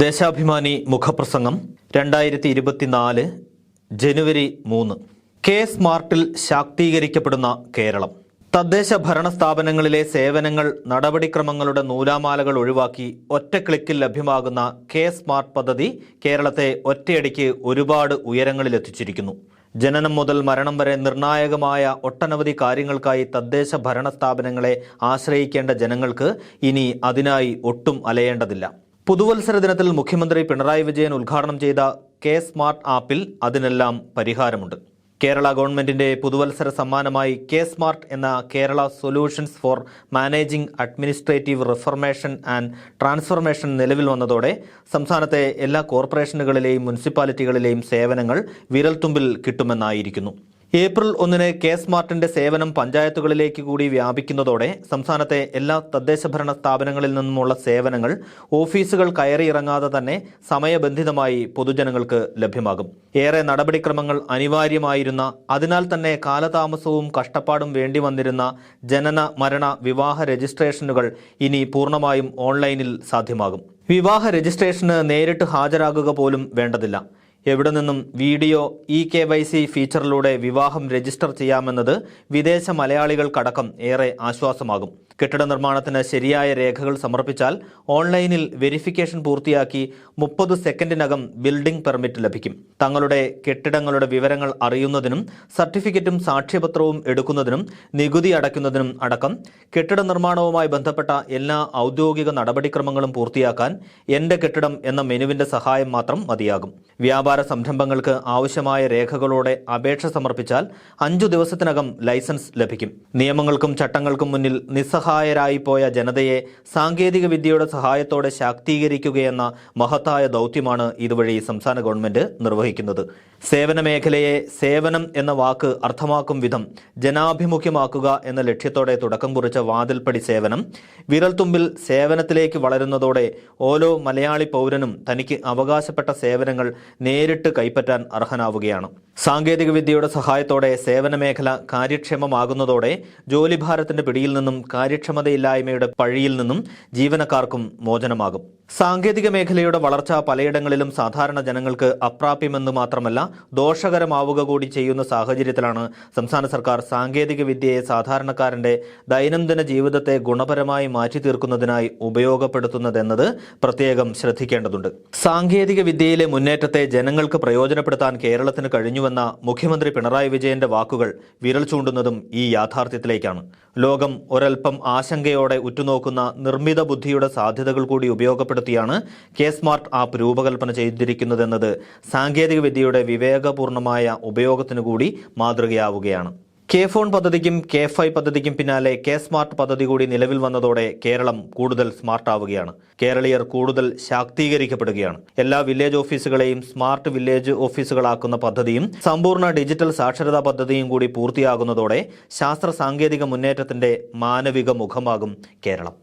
ദേശാഭിമാനി മുഖപ്രസംഗം 2024 ജനുവരി 3. കെ സ്മാർട്ടിൽ ശാക്തീകരിക്കപ്പെടുന്ന കേരളം. തദ്ദേശ ഭരണ സ്ഥാപനങ്ങളിലെ സേവനങ്ങൾ നടപടിക്രമങ്ങളുടെ നൂലാമാലകൾ ഒഴിവാക്കി ഒറ്റ ക്ലിക്കിൽ ലഭ്യമാകുന്ന കെ സ്മാർട്ട് പദ്ധതി കേരളത്തെ ഒറ്റയടിക്ക് ഒരുപാട് ഉയരങ്ങളിലെത്തിച്ചിരിക്കുന്നു. ജനനം മുതൽ മരണം വരെ നിർണായകമായ ഒട്ടനവധി കാര്യങ്ങൾക്കായി തദ്ദേശ ഭരണ സ്ഥാപനങ്ങളെ ആശ്രയിക്കേണ്ട ജനങ്ങൾക്ക് ഇനി അതിനായി ഒട്ടും അലയേണ്ടതില്ല. പുതുവത്സര ദിനത്തിൽ മുഖ്യമന്ത്രി പിണറായി വിജയൻ ഉദ്ഘാടനം ചെയ്ത കെ സ്മാർട്ട് ആപ്പിൽ അതിനെല്ലാം പരിഹാരമുണ്ട്. കേരള ഗവൺമെന്റിന്റെ പുതുവത്സര സമ്മാനമായി കെ സ്മാർട്ട് എന്ന Kerala solutions for managing administrative reformation and transformation നിലവിൽ വന്നതോടെ സംസ്ഥാനത്തെ എല്ലാ കോർപ്പറേഷനുകളിലെയും മുനിസിപ്പാലിറ്റികളിലെയും സേവനങ്ങൾ വിരൽത്തുമ്പിൽ കിട്ടുമെന്നായിരിക്കുന്നു. ഏപ്രിൽ 1 കെ സ്മാർട്ടിന്റെ സേവനം പഞ്ചായത്തുകളിലേക്ക് കൂടി വ്യാപിക്കുന്നതോടെ സംസ്ഥാനത്തെ എല്ലാ തദ്ദേശഭരണ സ്ഥാപനങ്ങളിൽ നിന്നുമുള്ള സേവനങ്ങൾ ഓഫീസുകൾ കയറിയിറങ്ങാതെ തന്നെ സമയബന്ധിതമായി പൊതുജനങ്ങൾക്ക് ലഭ്യമാകും. ഏറെ നടപടിക്രമങ്ങൾ അനിവാര്യമായിരുന്ന, അതിനാൽ തന്നെ കാലതാമസവും കഷ്ടപ്പാടും വേണ്ടി വന്നിരുന്ന ജനന, മരണ, വിവാഹ രജിസ്ട്രേഷനുകൾ ഇനി പൂർണ്ണമായും ഓൺലൈനിൽ സാധ്യമാകും. വിവാഹ രജിസ്ട്രേഷന് നേരിട്ട് ഹാജരാകുക പോലും വേണ്ടതില്ല. എവിടെ നിന്നും വീഡിയോ KYC ഫീച്ചറിലൂടെ വിവാഹം രജിസ്റ്റർ ചെയ്യാമെന്നത് വിദേശ മലയാളികൾക്കടക്കം ഏറെ ആശ്വാസമാകും. കെട്ടിട നിർമ്മാണത്തിന് ശരിയായ രേഖകൾ സമർപ്പിച്ചാൽ ഓൺലൈനിൽ വെരിഫിക്കേഷൻ പൂർത്തിയാക്കി 30 സെക്കൻഡിനകം ബിൽഡിംഗ് പെർമിറ്റ് ലഭിക്കും. തങ്ങളുടെ കെട്ടിടങ്ങളുടെ വിവരങ്ങൾ അറിയുന്നതിനും സർട്ടിഫിക്കറ്റും സാക്ഷ്യപത്രവും എടുക്കുന്നതിനും നികുതി അടയ്ക്കുന്നതിനും അടക്കം കെട്ടിട നിർമ്മാണവുമായി ബന്ധപ്പെട്ട എല്ലാ ഔദ്യോഗിക നടപടിക്രമങ്ങളും പൂർത്തിയാക്കാൻ എന്റെ കെട്ടിടം എന്ന മെനുവിന്റെ സഹായം മാത്രം മതിയാകും. വ്യാപാര സംരംഭങ്ങൾക്ക് ആവശ്യമായ രേഖകളോടെ അപേക്ഷ സമർപ്പിച്ചാൽ 5 ദിവസത്തിനകം ലൈസൻസ് ലഭിക്കും. നിയമങ്ങൾക്കും ചട്ടങ്ങൾക്കും മുന്നിൽ നിസ്സഹായരായി പോയ ജനതയെ സാങ്കേതിക വിദ്യയുടെ സഹായത്തോടെ ശാക്തീകരിക്കുകയെന്ന മഹത്തായ ദൗത്യമാണ് ഇതുവഴി സംസ്ഥാന ഗവൺമെന്റ് നിർവഹിക്കുന്നത്. സേവന മേഖലയെ സേവനം എന്ന വാക്ക് അർത്ഥമാക്കും വിധം ജനാഭിമുഖ്യമാക്കുക എന്ന ലക്ഷ്യത്തോടെ തുടക്കം കുറിച്ച വാതിൽപ്പടി സേവനം വിരൽത്തുമ്പിൽ സേവനത്തിലേക്ക് വളരുന്നതോടെ ഓരോ മലയാളി പൗരനും തനിക്ക് അവകാശപ്പെട്ട സേവനങ്ങൾ നേരിട്ട് കൈപ്പറ്റാൻ അർഹനാവുകയാണ്. സാങ്കേതിക വിദ്യയുടെ സഹായത്തോടെ സേവന മേഖല കാര്യക്ഷമമാകുന്നതോടെ ജോലിഭാരത്തിന്റെ പിടിയിൽ നിന്നും കാര്യക്ഷമതയില്ലായ്മയുടെ പഴിയിൽ നിന്നും ജീവനക്കാർക്കും മോചനമാകും. സാങ്കേതിക മേഖലയുടെ വളർച്ച പലയിടങ്ങളിലും സാധാരണ ജനങ്ങൾക്ക് അപ്രാപ്യമെന്ന് മാത്രമല്ല ദോഷകരമാവുക കൂടി ചെയ്യുന്ന സാഹചര്യത്തിലാണ് സംസ്ഥാന സർക്കാർ സാങ്കേതിക വിദ്യയെ സാധാരണക്കാരന്റെ ദൈനംദിന ജീവിതത്തെ ഗുണപരമായി മാറ്റി തീർക്കുന്നതിനായി ഉപയോഗപ്പെടുത്തുന്നതെന്നത് പ്രത്യേകം ശ്രദ്ധിക്കേണ്ടതുണ്ട്. സാങ്കേതിക വിദ്യയിലെ മുന്നേറ്റത്തെ ജനങ്ങൾക്ക് പ്രയോജനപ്പെടുത്താൻ കേരളത്തിന് കഴിഞ്ഞുവെന്ന മുഖ്യമന്ത്രി പിണറായി വിജയന്റെ വാക്കുകൾ വിരൽ ചൂണ്ടുന്നതും ഈ യാഥാർത്ഥ്യത്തിലേക്കാണ്. ലോകം ഒരൽപ്പം ആശങ്കയോടെ ഉറ്റുനോക്കുന്ന നിർമ്മിത ബുദ്ധിയുടെ സാധ്യതകൾ കൂടി ഉപയോഗപ്പെടുത്തിയാണ് കെ സ്മാർട്ട് ആപ്പ് രൂപകൽപ്പന ചെയ്തിരിക്കുന്നതെന്നത് സാങ്കേതിക വിദ്യയുടെ വിവേകപൂർണമായ ഉപയോഗത്തിനു കൂടി മാതൃകയാവുകയാണ്. കെ ഫോൺ പദ്ധതിക്കും K5 പദ്ധതിക്കും പിന്നാലെ കെ സ്മാർട്ട് പദ്ധതി കൂടി നിലവിൽ വന്നതോടെ കേരളം കൂടുതൽ സ്മാർട്ടാവുകയാണ്. കേരളീയർ കൂടുതൽ ശാക്തീകരിക്കപ്പെടുകയാണ്. എല്ലാ വില്ലേജ് ഓഫീസുകളെയും സ്മാർട്ട് വില്ലേജ് ഓഫീസുകളാക്കുന്ന പദ്ധതിയും സമ്പൂർണ്ണ ഡിജിറ്റൽ സാക്ഷരതാ പദ്ധതിയും കൂടി പൂർത്തിയാകുന്നതോടെ ശാസ്ത്ര സാങ്കേതിക മുന്നേറ്റത്തിന്റെ മാനവിക മുഖമാകും കേരളം.